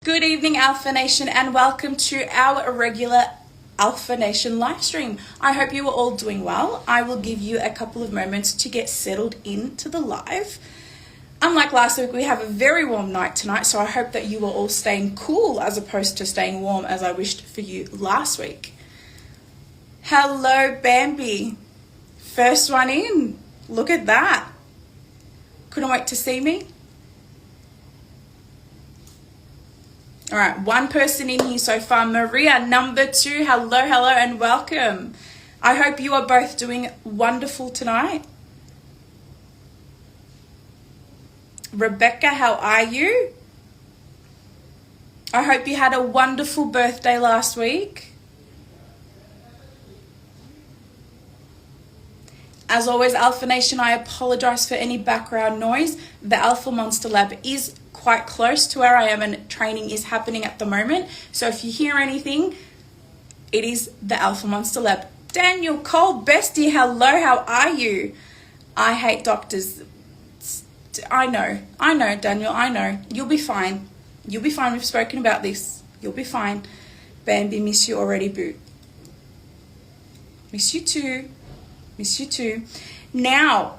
Good evening, Alpha Nation, and welcome to our regular Alpha Nation live stream. I hope you are all doing well. I will give you a couple of moments to get settled into the live. Unlike last week, we have a very warm night tonight, so I hope that you are all staying cool as opposed to staying warm as I wished for you last week. Hello, Bambi. First one in. Look at that. Couldn't wait to see me. All right, one person in here so far. Maria, number 2. Hello, and welcome. I hope you are both doing wonderful tonight. Rebecca, how are you? I hope you had a wonderful birthday last week. As always, Alpha Nation, I apologize for any background noise. The Alpha Monster Lab is quite close to where I am and training is happening at the moment. So if you hear anything, it is the Alpha Monster Lab. Daniel Cole, bestie, hello, how are you? I hate doctors. I know, Daniel, I know. You'll be fine. You'll be fine. We've spoken about this. You'll be fine. Bambi, miss you already, boo. Miss you too. Miss you too. Now,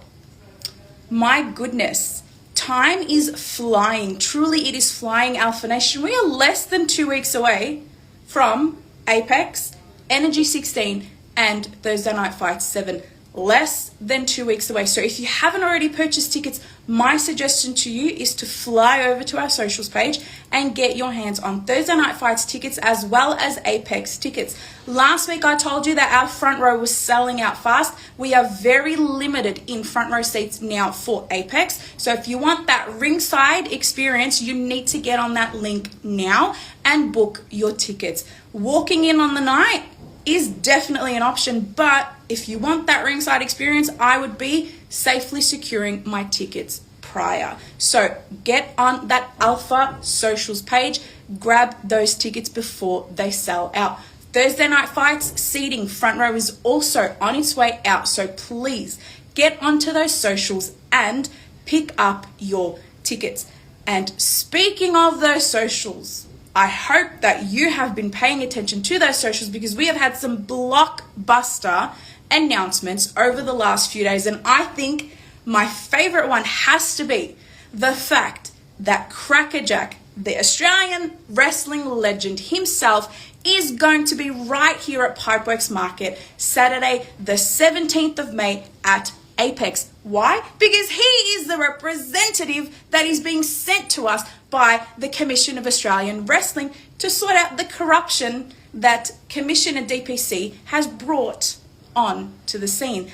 my goodness. Time is flying. Truly, it is flying, Alpha Nation. We are less than 2 weeks away from Apex, Energy 16, and Thursday Night Fights 7. Less than 2 weeks away. So if you haven't already purchased tickets, my suggestion to you is to fly over to our socials page and get your hands on Thursday Night Fights tickets as well as Apex tickets. Last week I told you that our front row was selling out fast. We are very limited in front row seats now for Apex. So if you want that ringside experience, you need to get on that link now and book your tickets. Walking in on the night is definitely an option, but if you want that ringside experience, I would be safely securing my tickets prior. So get on that Alpha socials page, grab those tickets before they sell out. Thursday Night Fights seating front row is also on its way out, so please get onto those socials and pick up your tickets. And speaking of those socials, I hope that you have been paying attention to those socials because we have had some blockbuster announcements over the last few days. And I think my favorite one has to be the fact that Crackerjack, the Australian wrestling legend himself, is going to be right here at Pipeworks Market Saturday, the 17th of May at Apex. Why? Because he is the representative that is being sent to us by the Commission of Australian Wrestling to sort out the corruption that Commissioner DPC has brought on to the scene.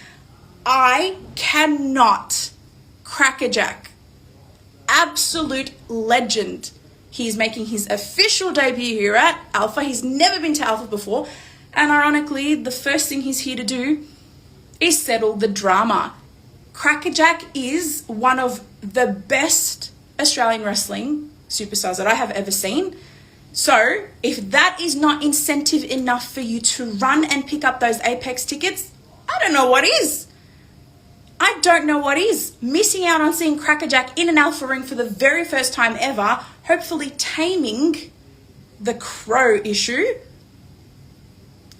I cannot. Crackerjack, absolute legend. He's making his official debut here at Alpha. He's never been to Alpha before. And ironically, the first thing he's here to do is settle the drama. Crackerjack is one of the best Australian wrestling superstars that I have ever seen. So if that is not incentive enough for you to run and pick up those Apex tickets, I don't know what is. I don't know what is. Missing out on seeing Crackerjack in an Alpha ring for the very first time ever, hopefully taming the Crow issue.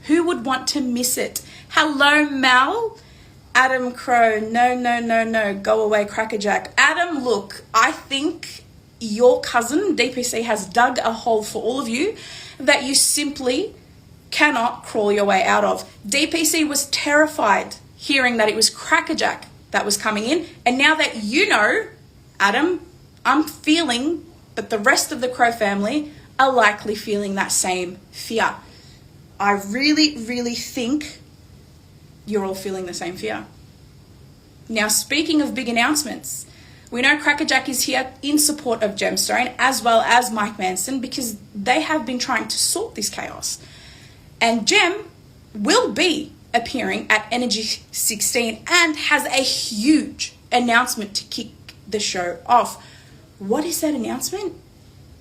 Who would want to miss it? Hello, Mel. Adam Crow, no, go away, Crackerjack. Adam, look, I think your cousin, DPC, has dug a hole for all of you that you simply cannot crawl your way out of. DPC was terrified hearing that it was Crackerjack that was coming in. And now that you know, Adam, I'm feeling that the rest of the Crow family are likely feeling that same fear. I really think you're all feeling the same fear. Now, speaking of big announcements, we know Crackerjack is here in support of Gemstone as well as Mike Manson because they have been trying to sort this chaos. And Gem will be appearing at Energy 16 and has a huge announcement to kick the show off. What is that announcement?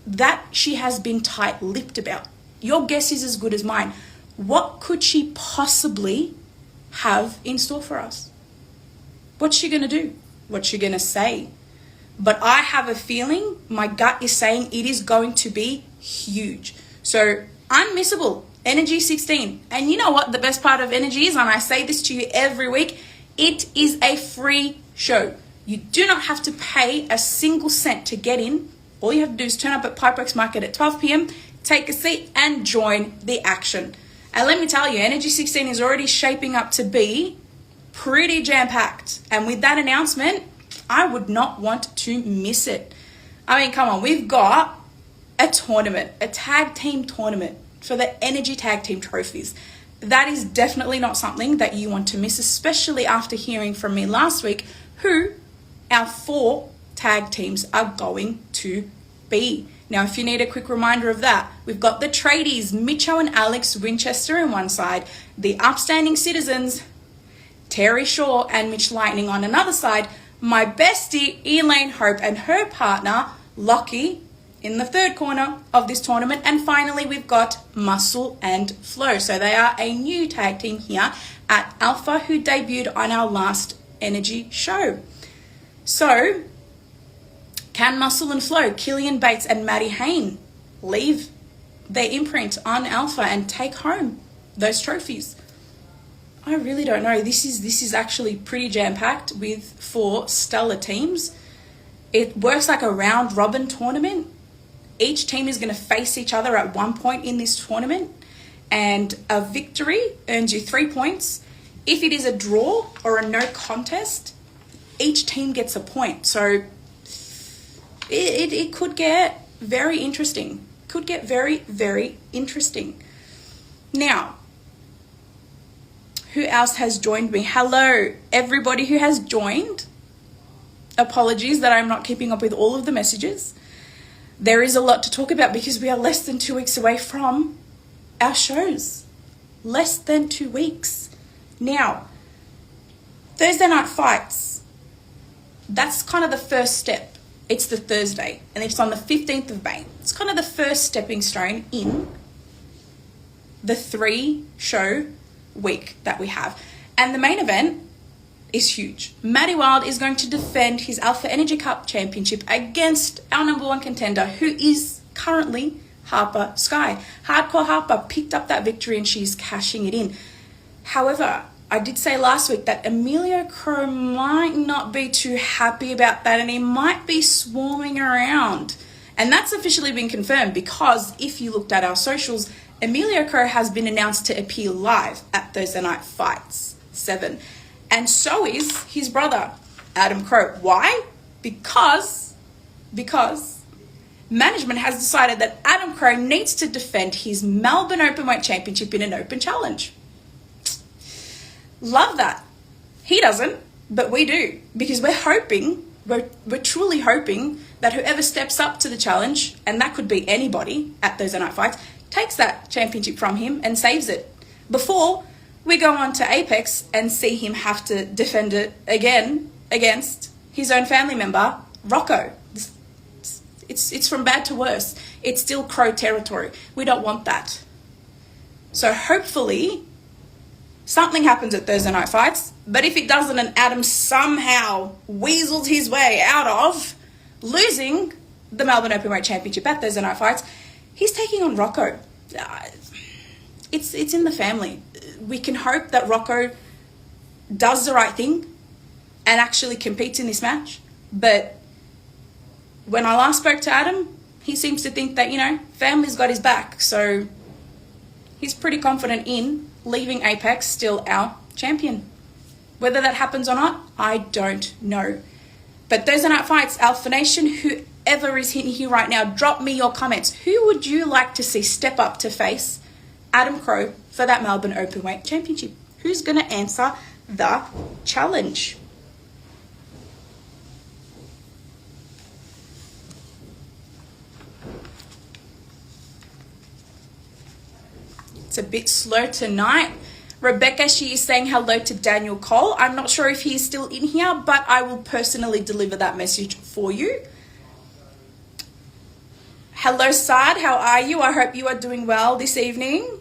That she has been tight-lipped about. Your guess is as good as mine. What could she possibly have in store for us? What's she going to do? What's she going to say? But I have a feeling, my gut is saying it is going to be huge. So unmissable. Energy 16. And you know what the best part of Energy is? And I say this to you every week. It is a free show. You do not have to pay a single cent to get in. All you have to do is turn up at Pipeworks Market at 12 p.m., take a seat and join the action. And let me tell you, Energy 16 is already shaping up to be pretty jam-packed. And with that announcement, I would not want to miss it. I mean, come on, we've got a tournament, a tag team tournament for the Energy Tag Team Trophies. That is definitely not something that you want to miss, especially after hearing from me last week who our 4 tag teams are going to be. Now, if you need a quick reminder of that, we've got the tradies, Mitcho and Alex Winchester on one side, the upstanding citizens, Terry Shaw and Mitch Lightning on another side, my bestie, Elaine Hope and her partner, Lockie, in the third corner of this tournament. And finally, we've got Muscle and Flow. So they are a new tag team here at Alpha who debuted on our last Energy show. So, can Muscle and Flow, Killian Bates and Maddie Hayne, leave their imprint on Alpha and take home those trophies? I really don't know. This is actually pretty jam-packed with 4 stellar teams. It works like a round robin tournament. Each team is going to face each other at one point in this tournament, and a victory earns you 3 points. If it is a draw or a no contest, each team gets a point. So it could get very interesting. Could get very, very interesting. Now, who else has joined me? Hello, everybody who has joined. Apologies that I'm not keeping up with all of the messages. There is a lot to talk about because we are less than 2 weeks away from our shows. Less than 2 weeks. Now, Thursday night fights. That's kind of the first step. It's the Thursday and it's on the 15th of May. It's kind of the first stepping stone in the 3-show week that we have. And the main event is huge. Matty Wild is going to defend his Alpha Energy Cup Championship against our number 1 contender, who is currently Harper Sky. Hardcore Harper picked up that victory and she's cashing it in. However, I did say last week that Emilio Crow might not be too happy about that and he might be swarming around. And that's officially been confirmed because if you looked at our socials, Emilio Crow has been announced to appear live at Thursday Night Fights 7. And so is his brother, Adam Crow. Why? Because management has decided that Adam Crow needs to defend his Melbourne Openweight Championship in an open challenge. Love that. He doesn't, but we do. Because we're truly hoping that whoever steps up to the challenge, and that could be anybody at Thursday Night Fights, takes that championship from him and saves it. Before we go on to Apex and see him have to defend it again against his own family member, Rocco. It's from bad to worse. It's still Crow territory. We don't want that. So hopefully something happens at Thursday Night Fights, but if it doesn't and Adam somehow weasels his way out of losing the Melbourne Openweight Championship at Thursday Night Fights, he's taking on Rocco. It's in the family. We can hope that Rocco does the right thing and actually competes in this match. But when I last spoke to Adam, he seems to think that, family's got his back. So he's pretty confident in leaving Apex still our champion. Whether that happens or not, I don't know. But Thursday Night Fights, Alpha Nation, whoever is in here right now, drop me your comments. Who would you like to see step up to face Adam Crow for that Melbourne Openweight Championship? Who's going to answer the challenge? It's a bit slow tonight. Rebecca, she is saying hello to Daniel Cole. I'm not sure if he's still in here, but I will personally deliver that message for you. Hello, Saad. How are you? I hope you are doing well this evening.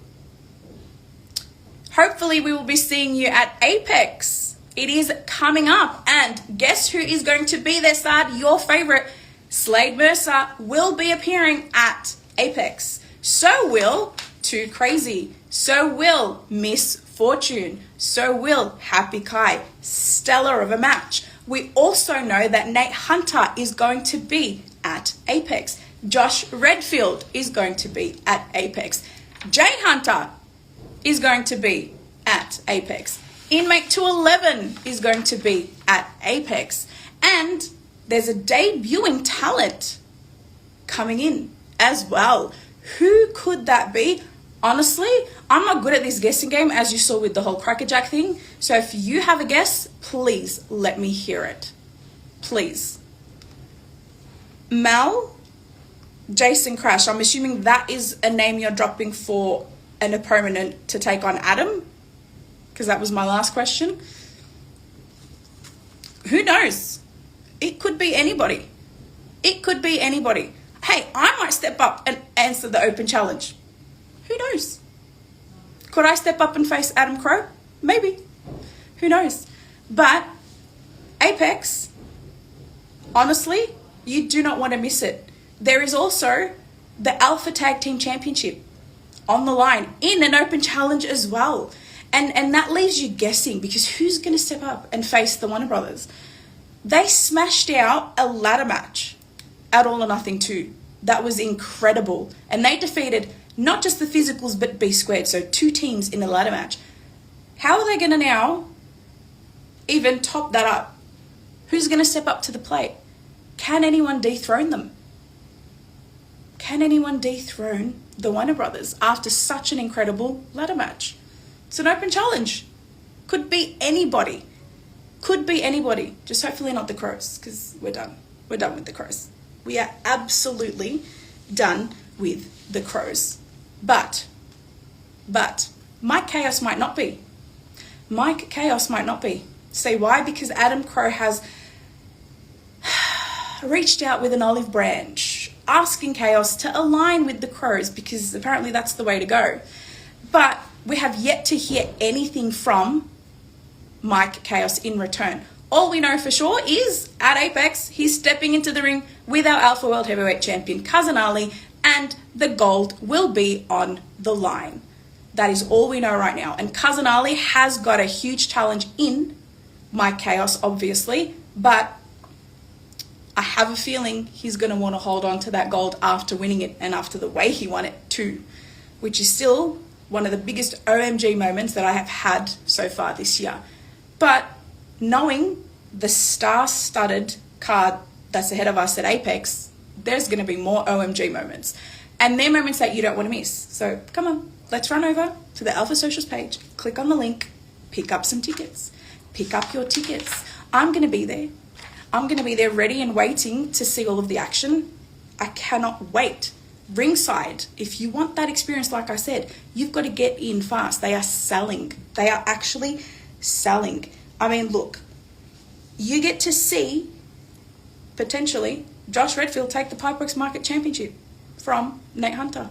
Hopefully, we will be seeing you at Apex. It is coming up. And guess who is going to be there, Saad? Your favorite, Slade Mercer, will be appearing at Apex. So will Too Crazy. So will Miss Fortune. So will Happy Kai. Stellar of a match. We also know that Nate Hunter is going to be at Apex. Josh Redfield is going to be at Apex. Jay Hunter is going to be at Apex. Inmate 211 is going to be at Apex. And there's a debuting talent coming in as well. Who could that be? Honestly, I'm not good at this guessing game, as you saw with the whole Crackerjack thing. So if you have a guess, please let me hear it. Please. Mel, Jason Crash. I'm assuming that is a name you're dropping for an opponent to take on Adam, because that was my last question. Who knows? It could be anybody. It could be anybody. Hey, I might step up and answer the open challenge. Who knows? Could I step up and face Adam Crow? Maybe. Who knows? But Apex, honestly, you do not want to miss it. There is also the Alpha Tag Team Championship on the line in an open challenge as well. And that leaves you guessing, because who's going to step up and face the Wonder Brothers? They smashed out a ladder match at All or Nothing 2. That was incredible. And they defeated not just the physicals, but B Squared. So 2 teams in a ladder match. How are they going to now even top that up? Who's going to step up to the plate? Can anyone dethrone them? Can anyone dethrone the Wonder Brothers after such an incredible ladder match? It's an open challenge. Could be anybody. Could be anybody. Just hopefully not the Crows, because we're done. We're done with the Crows. We are absolutely done with the Crows. But, Mike Chaos might not be. Mike Chaos might not be. Say why? Because Adam Crow has reached out with an olive branch, asking Chaos to align with the Crows, because apparently that's the way to go. But we have yet to hear anything from Mike Chaos in return. All we know for sure is at Apex, he's stepping into the ring with our Alpha World Heavyweight Champion, Cousin Ali, and the gold will be on the line. That is all we know right now. And Cousin Ali has got a huge challenge in Mike Chaos, obviously, but I have a feeling he's going to want to hold on to that gold after winning it, and after the way he won it too, which is still one of the biggest OMG moments that I have had so far this year. But knowing the star-studded card that's ahead of us at Apex, there's going to be more OMG moments. And they're moments that you don't want to miss. So come on, let's run over to the Alpha Socials page, click on the link, pick up some tickets. Pick up your tickets. I'm going to be there. I'm going to be there ready and waiting to see all of the action. I cannot wait. Ringside, if you want that experience, like I said, you've got to get in fast. They are selling. They are actually selling. I mean, look, you get to see, potentially, Josh Redfield take the Pipeworks Market Championship from Nate Hunter.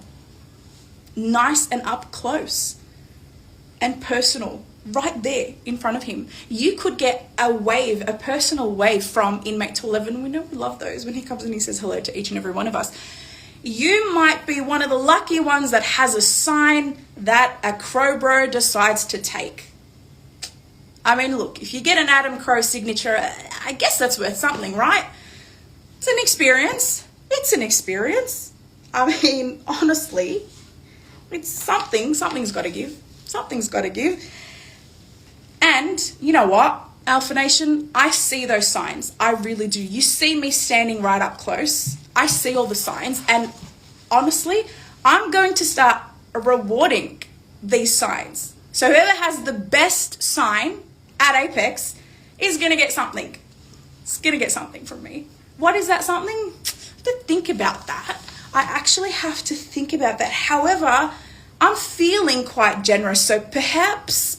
Nice and up close and personal, right there in front of him. You could get a wave, a personal wave from Inmate 211. We know we love those when he comes and he says hello to each and every one of us. You might be one of the lucky ones that has a sign that a Crow Bro decides to take. I mean, look, if you get an Adam Crow signature, I guess that's worth something, right? It's an experience. It's an experience. I mean, honestly, it's something. Something's got to give. Something's got to give. And you know what, Alpha Nation, I see those signs. I really do. You see me standing right up close. I see all the signs. And honestly, I'm going to start rewarding these signs. So whoever has the best sign at Apex is going to get something. It's going to get something from me. What is that something? I have to think about that. I actually have to think about that. However, I'm feeling quite generous. So perhaps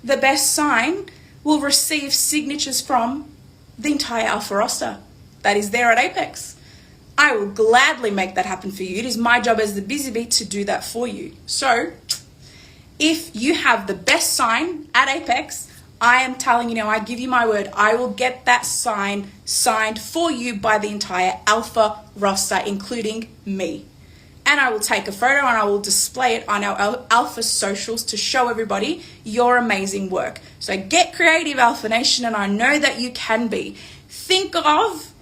the best sign will receive signatures from the entire Alpha roster that is there at Apex. I will gladly make that happen for you. It is my job as the Busy Bee to do that for you. So if you have the best sign at Apex, I am telling you now, I give you my word, I will get that sign signed for you by the entire Alpha roster, including me. and I will take a photo and I will display it on our Alpha socials to show everybody your amazing work. So get creative, Alpha Nation, and I know that you can be. Think of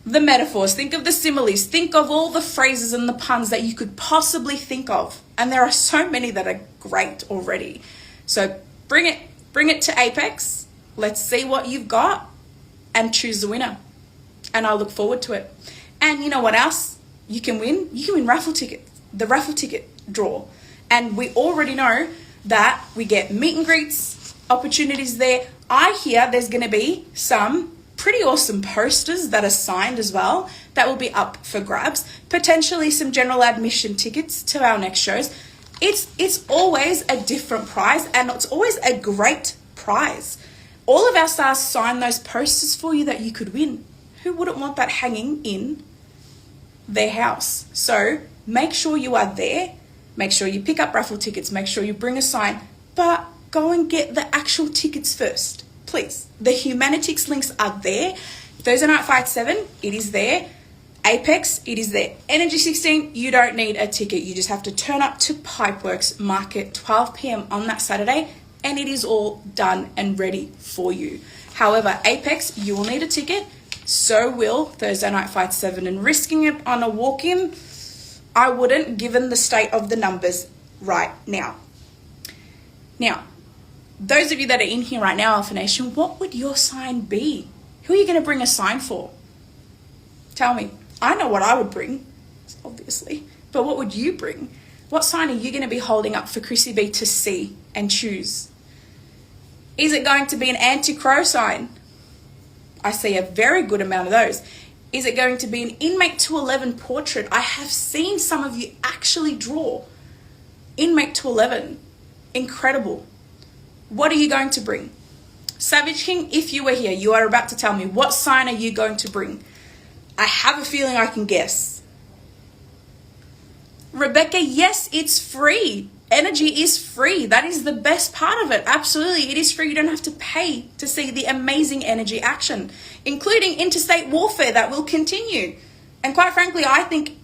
the metaphors, think of the similes, think of all the phrases and the puns that you could possibly think of. And there are so many that are great already. So bring it to Apex. Let's see what you've got and choose the winner. And I look forward to it. And you know what else you can win? You can win raffle tickets, the raffle ticket draw. And we already know that we get meet and greets, opportunities there. I hear there's going to be some pretty awesome posters that are signed as well that will be up for grabs. Potentially some general admission tickets to our next shows. It's always a different prize, and it's always a great prize. All of our stars sign those posters for you that you could win. Who wouldn't want that hanging in their house? So make sure you are there. Make sure you pick up raffle tickets. Make sure you bring a sign. But go and get the actual tickets first, please. The Humanitix links are there. Thursday Night Fight 7, it is there. Apex, it is there. Energy 16, you don't need a ticket. You just have to turn up to Pipeworks Market 12 p.m. on that Saturday, and it is all done and ready for you. However, Apex, you will need a ticket. So will Thursday Night Fight 7. And risking it on a walk-in, I wouldn't, given the state of the numbers right now. Now, those of you that are in here right now, Alpha Nation, what would your sign be? Who are you going to bring a sign for? Tell me. I know what I would bring, obviously. But what would you bring? What sign are you going to be holding up for Chrissy B to see and choose? Is it going to be an anti-crow sign? I see a very good amount of those. Is it going to be an Inmate 211 portrait? I have seen some of you actually draw Inmate 211. Incredible. What are you going to bring? Savage King, if you were here, you are about to tell me, what sign are you going to bring? I have a feeling I can guess. Rebecca, yes, it's free. Energy is free. That is the best part of it. Absolutely, it is free. You don't have to pay to see the amazing energy action, including interstate warfare that will continue. And quite frankly, I think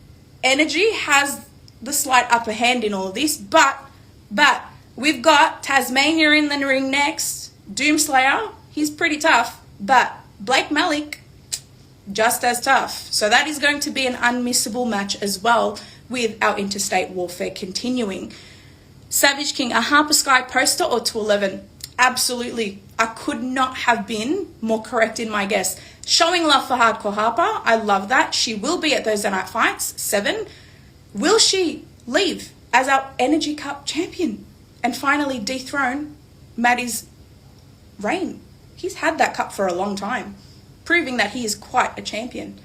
energy has the slight upper hand in all of this, but we've got Tasmania in the ring next. Doomslayer, he's pretty tough, but Blake Malik, just as tough. So that is going to be an unmissable match as well, with our interstate warfare continuing. Savage King, a Harper Sky poster or 211? Absolutely. I could not have been more correct in my guess. Showing love for Hardcore Harper. I love that. She will be at Thursday Night Fights 7. Will she leave as our Energy Cup champion and finally dethrone Maddie's reign? He's had that cup for a long time, proving that he is quite a champion.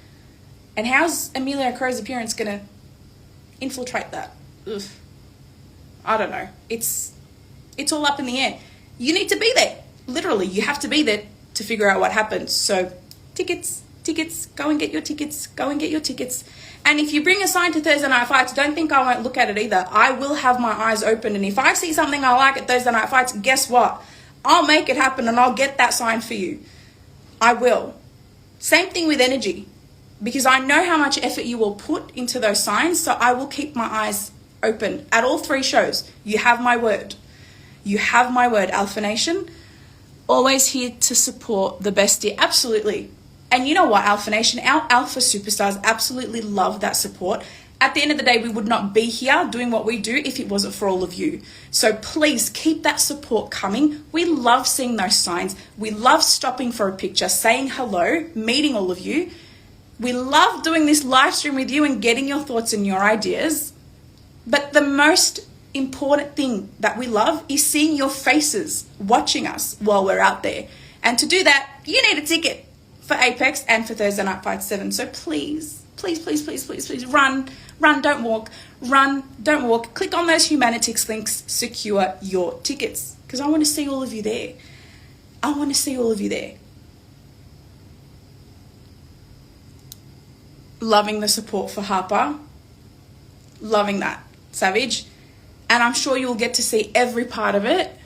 And how's Amelia Crow's appearance going to infiltrate that? Ugh. I don't know. It's all up in the air. You need to be there. Literally, you have to be there to figure out what happens. So tickets, go and get your tickets, And if you bring a sign to Thursday Night Fights, don't think I won't look at it either. I will have my eyes open, and if I see something I like at Thursday Night Fights, guess what? I'll make it happen and I'll get that sign for you. I will. Same thing with energy, because I know how much effort you will put into those signs, so I will keep my eyes open at all 3 shows. You have my word. You have my word, Alpha Nation. Always here to support the bestie. Absolutely. And you know what, Alpha Nation? Our Alpha superstars absolutely love that support. At the end of the day, we would not be here doing what we do if it wasn't for all of you. So please keep that support coming. We love seeing those signs. We love stopping for a picture, saying hello, meeting all of you. We love doing this live stream with you and getting your thoughts and your ideas. But the most important thing that we love is seeing your faces watching us while we're out there. And to do that, you need a ticket for Apex and for Thursday Night Fight 7. So please run, don't walk. Run, don't walk. Click on those Humanitix links, secure your tickets, because I want to see all of you there. Loving the support for Harper. Loving that. Savage. And I'm sure you'll get to see every part of it,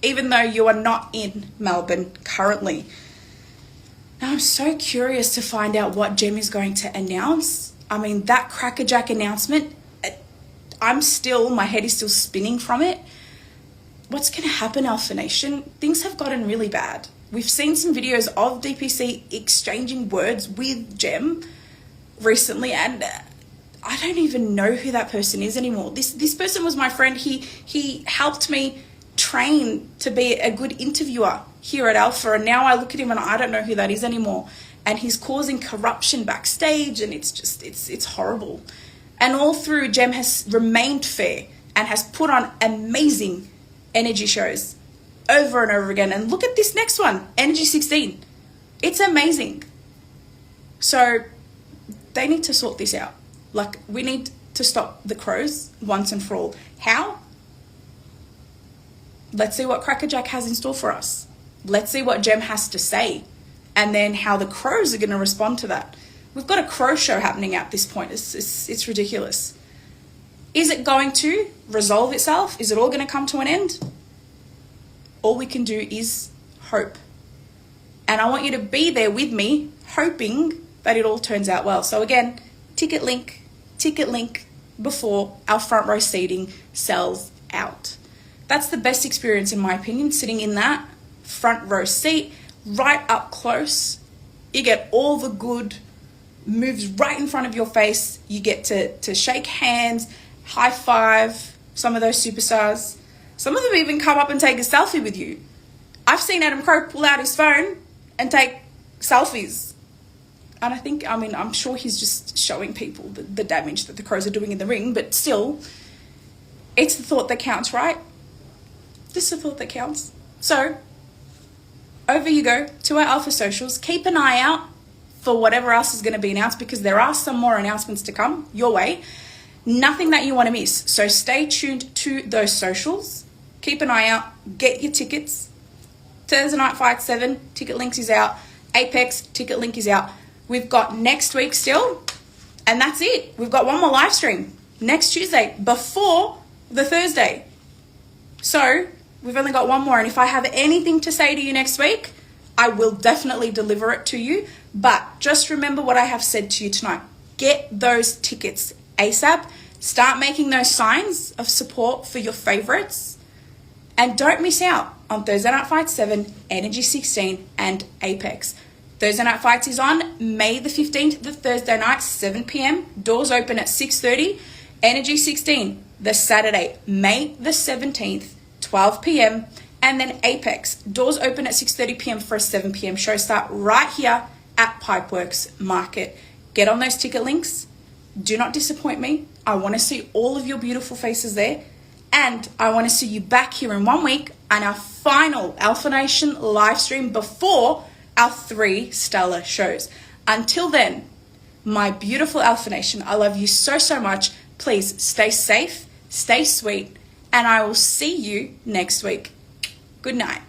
even though you are not in Melbourne currently. Now, I'm so curious to find out what Jem is going to announce I mean, that crackerjack announcement, my head is still spinning from it. What's going to happen, Alpha Nation? Things have gotten really bad. We've seen some videos of DPC exchanging words with Jem recently, and I don't even know who that person is anymore. This person was my friend. He helped me train to be a good interviewer here at Alpha, and now I look at him and I don't know who that is anymore. And he's causing corruption backstage, and it's horrible. And all through, Jem has remained fair and has put on amazing energy shows over and over again. And look at this next one, Energy 16. It's amazing. So they need to sort this out. Like, we need to stop the crows once and for all. How? Let's see what Crackerjack has in store for us. Let's see what Jem has to say, and then how the crows are going to respond to that. We've got a crow show happening at this point. It's ridiculous. Is it going to resolve itself? Is it all going to come to an end? All we can do is hope. And I want you to be there with me, hoping that it all turns out well. So again, ticket link before our front row seating sells out. That's the best experience, in my opinion, sitting in that front row seat, right up close. You get all the good moves right in front of your face. You get to shake hands, high five some of those superstars. Some of them even come up and take a selfie with you. I've seen Adam Crow pull out his phone and take selfies. And I'm sure he's just showing people the damage that the Crows are doing in the ring, but still, it's the thought that counts, right? This is the thought that counts. So, over you go to our Alpha socials. Keep an eye out for whatever else is going to be announced, because there are some more announcements to come your way. Nothing that you want to miss. So stay tuned to those socials. Keep an eye out. Get your tickets. Thursday Night Fight 7, ticket links is out. Apex, ticket link is out. We've got next week still, and that's it. We've got one more live stream next Tuesday before the Thursday. So we've only got one more, and if I have anything to say to you next week, I will definitely deliver it to you. But just remember what I have said to you tonight. Get those tickets ASAP. Start making those signs of support for your favorites. And don't miss out on Thursday Night Fight 7, Energy 16, and Apex. Thursday Night Fights is on May the 15th, the Thursday night, 7 p.m. Doors open at 6:30. Energy 16, the Saturday, May the 17th, 12 p.m. And then Apex, doors open at 6:30 p.m. for a 7 p.m. show start right here at Pipeworks Market. Get on those ticket links. Do not disappoint me. I want to see all of your beautiful faces there. And I want to see you back here in 1 week on our final Alpha Nation live stream before our 3 stellar shows. Until then, my beautiful Alpha Nation, I love you so, so much. Please stay safe, stay sweet, and I will see you next week. Good night.